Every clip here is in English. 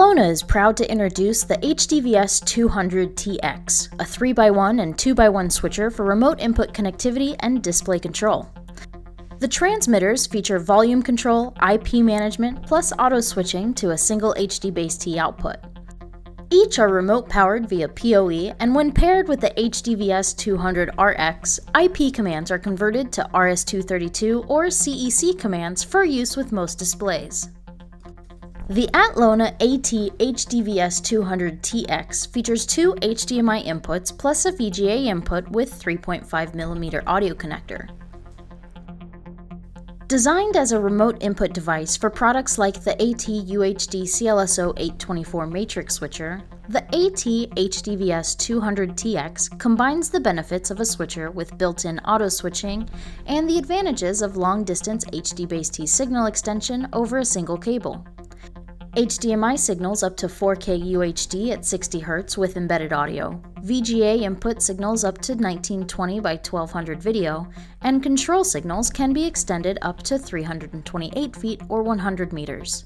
Atlona is proud to introduce the HDVS 200TX, a 3x1 and 2x1 switcher for remote input connectivity and display control. The transmitters feature volume control, IP management, plus auto switching to a single HDBaseT output. Each are remote powered via PoE, and when paired with the HDVS 200RX, IP commands are converted to RS-232 or CEC commands for use with most displays. The Atlona AT HDVS 200TX features two HDMI inputs plus a VGA input with 3.5mm audio connector. Designed as a remote input device for products like the AT UHD CLSO 824 matrix switcher, the AT HDVS 200TX combines the benefits of a switcher with built-in auto switching and the advantages of long-distance HDBaseT signal extension over a single cable. HDMI signals up to 4K UHD at 60 Hz with embedded audio, VGA input signals up to 1920 by 1200 video, and control signals can be extended up to 328 feet or 100 meters.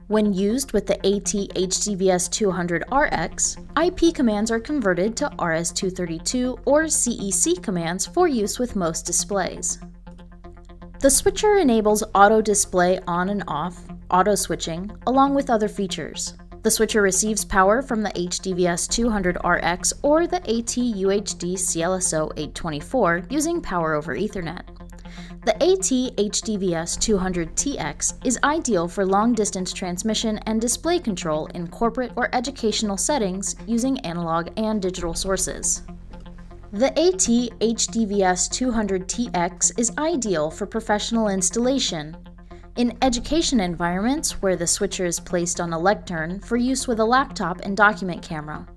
When used with the AT HDVS 200RX, IP commands are converted to RS-232 or CEC commands for use with most displays. The switcher enables auto display on and off, auto switching, along with other features. The switcher receives power from the HDVS 200RX or the AT UHD CLSO 824 using power over Ethernet. The AT HDVS 200TX is ideal for long-distance transmission and display control in corporate or educational settings using analog and digital sources. The AT HDVS 200TX is ideal for professional installation in education environments where the switcher is placed on a lectern for use with a laptop and document camera.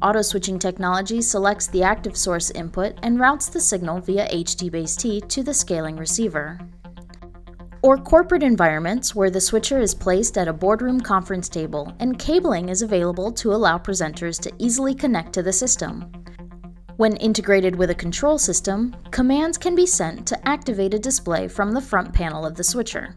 Auto switching technology selects the active source input and routes the signal via HDBaseT to the scaling receiver. Or corporate environments where the switcher is placed at a boardroom conference table and cabling is available to allow presenters to easily connect to the system. When integrated with a control system, commands can be sent to activate a display from the front panel of the switcher.